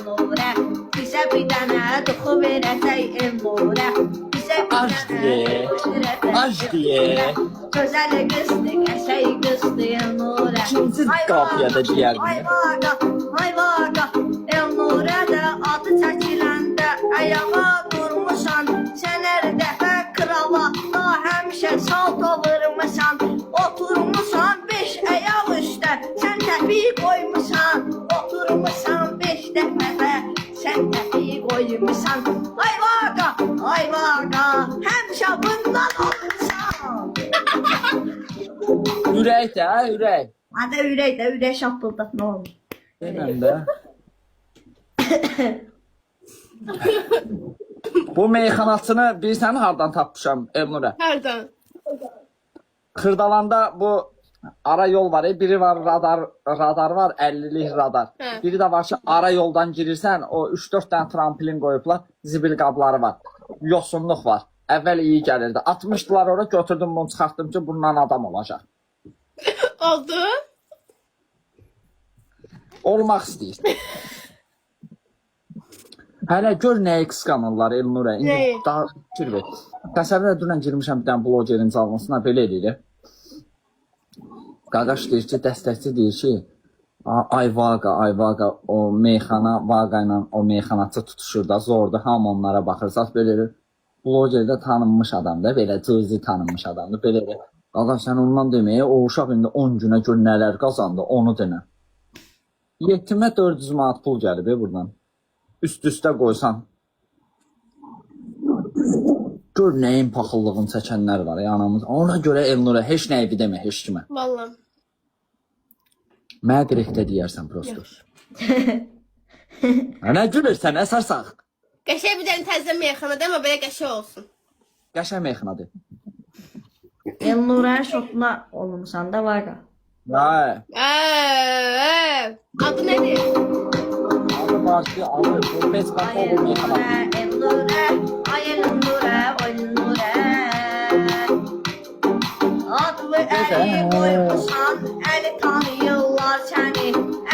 Elnurə. Bizə bir dənə duxu verəcək Elnurə. Bizə bir Aşk dənə diye. duxu verəcək Aşk diye. Elnurə. Gözəl qızdı, qəşəng qızdı Elnurə. İkinci qafiyədə deyərdim. Ay vaqa, ay vaqa. Elnurə də adı çəkiləndə ayağa durmuşan. Sən hər dəfə kravatda həmişə salto vurmuşsan. Oturmuşsan 5 ayaq üstə, sən təpi qoymuşsan. Oturmuşsan 5 dəfə, sən təpi qoymuşsan. Ay vaqa, həmişə bundan olmuşsan. Ürək də, ürək. Hadi ürək şapıldat, nə olur? Deməm də. Bu meyxanaçını bilirsən hardan tapmışam Elnurə? Hərdən? Xırdalanda bu ara yol var. Biri var radar var, 50'lik radar. Hə. Biri de var ki ara yoldan girirsən, o 3-4 tane tramplin koyublar, zibil qabları var. Yosunluq var. Əvvəl iyi gəlirdi. Atmışdılar ora, götürdüm bunu çıxartdım ki bundan adam olacaq. Oldu. Olmaq istəyir. Hələ gör nəyi qısqanırlar Elnurə. İndi Nəyi? daha fikir ver. Təsəvvür edin girmişəm bir dənə blogerin canlısına belə eləyir. Qaqaş deyir ki, dəstəkçi deyir ki, ay vaqa, o meyxana, vaqa ilə o meyxanaçı tutuşur da, zordur, hamı onlara baxırsaq belə eləyir. Bloger də tanınmış adamdır, belə cüzi tanınmış adamdır, belə eləyir. Qaqaş sən ondan deməyə, o uşaq indi 10 günə gör nələr qazandı, onu denə. Yetimə 400 manat pul gəlib buradan. Üst-üstə qoysan. Gör nəyin paxıllığını çəkənlər var yanımız. Ona görə Elnurə heç nəyi demə, heç kimə. Vallahi. Mənə direktə deyərsən prosto. Nə gülürsən, əsarsaq. Qəşəng bir dənə təzə meyxanada, amma belə qəşəng olsun. Qəşəng meyxanadır. Elnurənin şotuna olmuşsan da vaqa. Hə. Adı nədir? Adı var ki, adı bu pes Ay kapalı meyxana. Elnurə, ay Elnurə, ay Elnurə. Adlı əli qoymuşsan, əli tanıyırlar səni.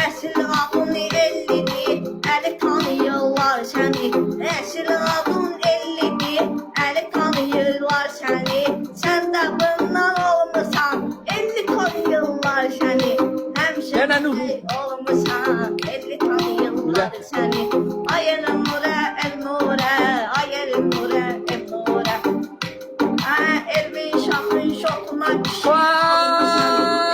Əsl adın 50'dir, əli tanıyırlar səni. Əsl adın 50'dir, əli tanıyırlar səni. Sən də bundan olmuşsan, 50 tanıyırlar səni. Həmişə Yenə Nur. olmuşsan, 50 tanıyırlar səni. Ay Elnurə, Elnurə, ay Elnurə, Elnurə. Elvin şahın şotuna düşmüşsən.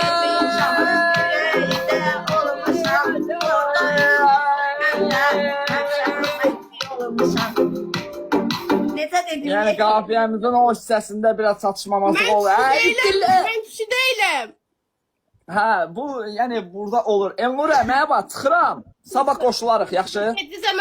Elvin şahın ürəyində olmuşsan. Orada həmişə olmuşsan. Necə dedim? Yəni qafiyəmizin o hissəsində biraz çatışmaması olur. Mən kişi deyiləm. Hə, bu yəni burada olur. Elnurə, mənə bax, çıxıram. Sabah qoşularıq, yaxşı? Hədizə